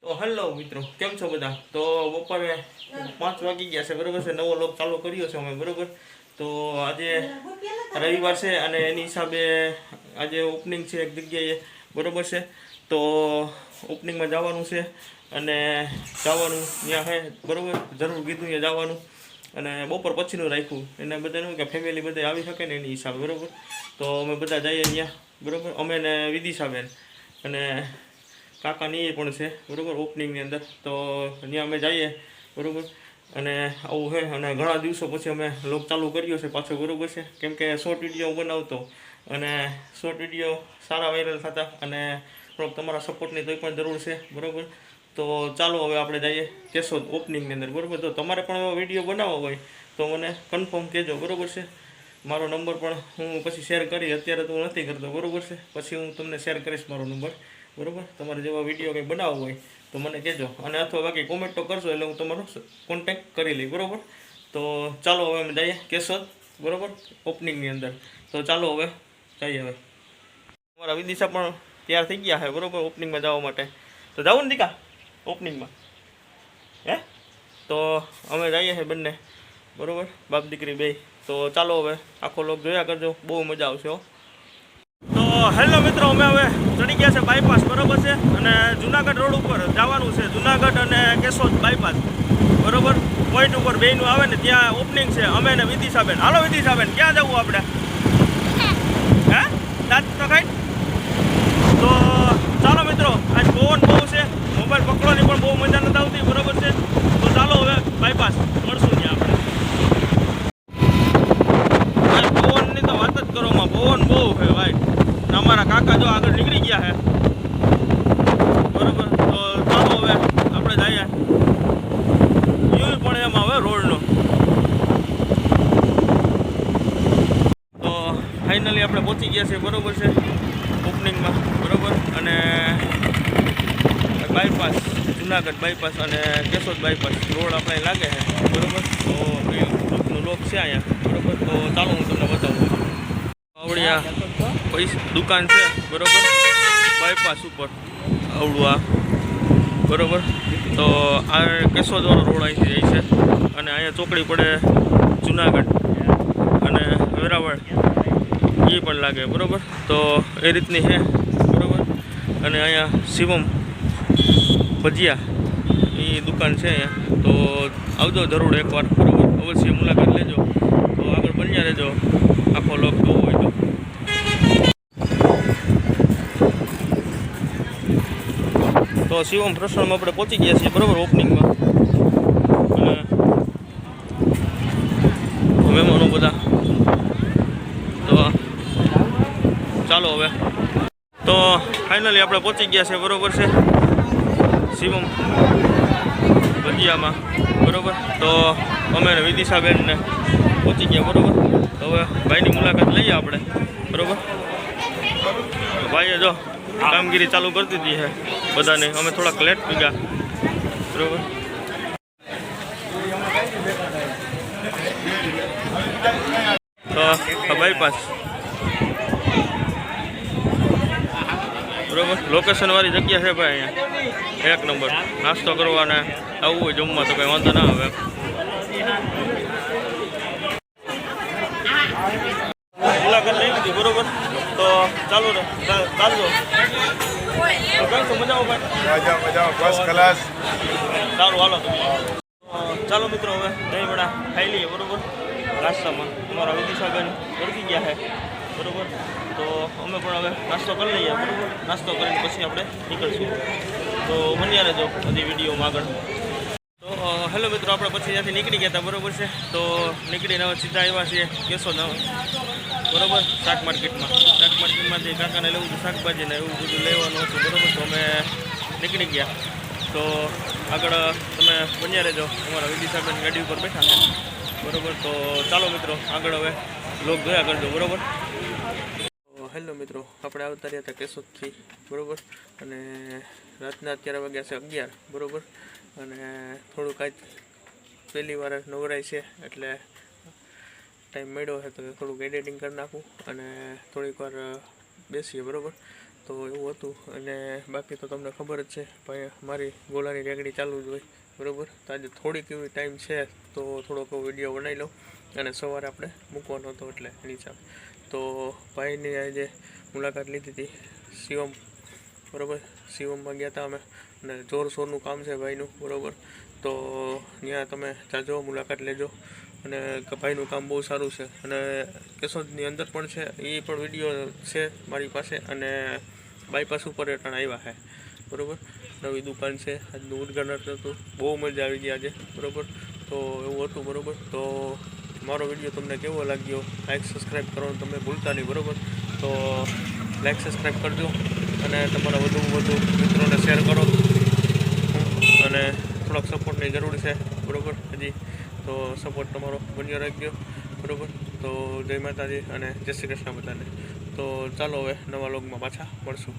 તો હેલો મિત્રો, કેમ છો બધા? તો બપોરે 5 વાગી ગયા છે, બરોબર છે. નવો લોક ચાલુ કર્યો છે અમે, બરોબર. તો આજે રવિવાર છે અને એની હિસાબે આજે ઓપનિંગ છે એક જગ્યાએ, બરોબર છે. તો ઓપનિંગમાં જવાનું છે અને જવાનું ત્યાં છે, બરોબર. જરૂર કીધું ત્યાં જવાનું અને બપોર પછીનું રાખ્યું એને બધાનું કે ફેમિલી બધા આવી શકે ને એની હિસાબે, બરોબર. તો અમે બધા જઈએ ત્યાં, બરોબર. અમે ને વિદિશાબેન અને કાકાની એ પણ છે, બરોબર, ઓપનિંગની અંદર. તો ત્યાં અમે જઈએ, બરોબર. અને આવું છે અને ઘણા દિવસો પછી અમે લોક ચાલુ કર્યો છે પાછો, બરોબર છે. કેમ કે શોર્ટ વિડીયો બનાવતો અને શોર્ટ વિડીયો સારા વાયરલ થતા અને થોડોક તમારા સપોર્ટની તો પણ જરૂર છે, બરોબર. તો ચાલો હવે આપણે જઈએ કેશોદ ઓપનિંગની અંદર, બરોબર. તો તમારે પણ એવો વિડીયો બનાવવો હોય તો મને કન્ફર્મ કહેજો, બરોબર છે. મારો નંબર પણ હું પછી શેર કરી, અત્યારે તો હું નથી કરતો, બરોબર છે. પછી હું તમને શેર કરીશ મારો નંબર, બરોબર. તમારે જેવા વિડીયો કંઈ બનાવવો હોય તો મને કહેજો અને અથવા બાકી કોમેન્ટ તો કરશો એટલે હું તમારો કોન્ટેક્ટ કરી લઈ, બરોબર. તો ચાલો હવે અમે જઈએ કેશોદ, બરોબર, ઓપનિંગની અંદર. તો ચાલો હવે જઈએ. હવે અમારા વિદિશા પણ તૈયાર થઈ ગયા છે, બરોબર, ઓપનિંગમાં જવા માટે. તો જાવું ને દીકા ઓપનિંગમાં, હે? તો અમે જઈએ છીએ બંને, બરોબર, બાપ દીકરી બે. તો ચાલો હવે આખો લોક જોયા કરજો, બહુ મજા આવશે. હો. તો હેલો મિત્રો, અમે હવે ચડી ગયા છે બાયપાસ, બરોબર છે. અને જુનાગઢ રોડ ઉપર જવાનું છે, જુનાગઢ અને કેશોદ બાયપાસ, બરોબર. પોઈન્ટ ઉપર બેયનું આવે ને ત્યાં ઓપનિંગ છે. અમે ને વિદિશાબેન. હાલો વિદિશાબેન, ક્યાં જવું આપણે? હે દાંત તો ખાઈ. તો ચાલો મિત્રો, આજ પવન બહુ છે, મોબાઈલ પકડવાની પણ બહુ મજા નથી આવતી, બરોબર છે. તો ચાલો હવે બાયપાસ મળશું ત્યાં આપણે. પવનની તો વાત જ કરો, માં પવન બહુ છે ભાઈ. અમારા કાકા જો આગળ નીકળી ગયા છે, બરોબર. તો ચાલો હવે આપણે જઈએ. વ્યૂ પણ એમ આવે રોડનો. તો ફાઇનલી આપણે પહોંચી ગયા છીએ, બરોબર છે, ઓપનિંગમાં, બરોબર. અને બાયપાસ, જુનાગઢ બાયપાસ અને કેશોદ બાયપાસ રોડ આપણે લાગે છે, બરોબર. તો એ ગ્રુપનું લોક છે અહીંયા, બરોબર. તો ચાલો હું તમને બતાવું. આવડિયા દુકાન છે, બરોબર, બાયપાસ ઉપર આવડું આ, બરોબર. તો આ કેશોદવાળો રોડ અહીંથી જાય છે અને અહીંયા ચોકડી પડે જુનાગઢ અને વેરાવળ એ પણ લાગે, બરોબર. તો એ રીતની છે, બરોબર. અને અહીંયા શિવમ ભજીયા એ દુકાન છે અહીંયા. તો આવજો જરૂર એકવાર, બરોબર, અવશ્ય મુલાકાત લેજો. તો આગળ બન્યા રહેજો આખો લોક જોવો હોય તો. તો શિવમ પ્રસન્નમાં આપણે પહોંચી ગયા છીએ, બરોબર, ઓપનિંગમાં. અને મહેમાનો બધા. તો ચાલો હવે. તો ફાઇનલી આપણે પહોંચી ગયા છે, બરોબર છે, શિવમ ભજીયામાં, બરોબર. તો અમે વિદિશાબેનને પહોંચી ગયા, બરોબર. તો હવે ભાઈની મુલાકાત લઈએ આપણે, બરોબર. ભાઈએ જો કામગીરી ચાલુ કરી દીધી છે બધાને. અમે થોડાક લેટ ભેગા, બરોબર. તો બાયપાસ, બરોબર, લોકેશન વાળી જગ્યા છે ભાઈ. અહીંયા એક નંબર નાસ્તો કરવાને આવવું હોય જમવા તો કંઈ વાંધો ના આવે. મુલાકાત લઈ લીધી, બરોબર. તો ચાલો ને ચાલજો. સારું, હાલો. ચાલો મિત્રો, હવે દહીં વડા ખાઈ લઈએ, બરોબર. નાસ્તામાં અમારા વિદિશાબેન ઓળખી ગયા છે, બરોબર. તો અમે પણ હવે નાસ્તો કરી લઈએ, બરોબર. નાસ્તો કરીને પછી આપણે નીકળશું. તો બન્યા રહેજો બધી વિડીયોમાં આગળ. તો હેલો મિત્રો, આપણે પછી ત્યાંથી નીકળી ગયા હતા, બરોબર છે. તો નીકળીને હવે સીધા આવ્યા છીએ કેશોદ, બરોબર, શાક માર્કેટમાં. શાક માર્કેટમાંથી કાકાને લેવું હતું શાકભાજીને એવું બધું લેવાનું હતું, બરોબર. તો અમે નીકળી ગયા. તો આગળ તમે બન્યા રહેજો, અમારા વિદિશાબેન ગાડી ઉપર બેઠા છે, બરોબર. તો ચાલો મિત્રો, આગળ હવે લોક જોયા કરજો, બરોબર. હેલો મિત્રો, આપણે આવતા રહ્યા હતા કેશોદથી, બરોબર. અને રાતના અત્યારે વાગ્યા છે 11, બરોબર. અને થોડુંક આજ પહેલી વાર નવરાય છે એટલે ટાઈમ મળ્યો છે તો થોડુંક એડિટિંગ કરી નાખું અને થોડીક વાર બેસીએ, બરોબર. તો એવું હતું. અને બાકી તો તમને ખબર જ છે ભાઈ, મારી ગોલાની રેગડી ચાલુ જ હોય, બરાબર. તો આજે થોડીક એવી ટાઈમ છે તો થોડોક વિડીયો બનાવી લઉં, અને સવારે આપણે મૂકવાનો હતો એટલે એની હિસાબે. તો ભાઈની આજે મુલાકાત લીધી હતી શિવમ, બરાબર. શિવમમાં ગયા હતા અમે, અને જોરશોરનું કામ છે ભાઈનું, બરાબર. તો ત્યાં તમે જાજો, મુલાકાત લેજો. અને ભાઈનું કામ બહુ સારું છે, અને કેશોદની અંદર પણ છે, એ પણ વિડીયો છે મારી પાસે. અને બાયપાસ ઉપર પણ આવ્યા છે, બરાબર. નવી દુકાન છે, આજનું ઉદ્ઘાટન હતું, બહુ મજા આવી ગઈ આજે, બરાબર. તો એવું હતું, બરાબર. તો મારો વિડીયો તમને કેવો લાગ્યો, લાઈક સબસ્ક્રાઈબ કરવાનું તમે ભૂલતા નહીં, બરાબર. તો લાઈક સબસ્ક્રાઈબ કરજો, અને તમારા વધુ મિત્રોને શેર કરો. અને થોડાક સપોર્ટની જરૂર છે, બરાબર, હજી. તો સપોર્ટ તમારો બન્યો રાખજો, બરાબર. તો જય માતાજી અને જય શ્રી કૃષ્ણ બધાને. તો ચાલો હવે નવા વ્લોગમાં પાછા મળશું.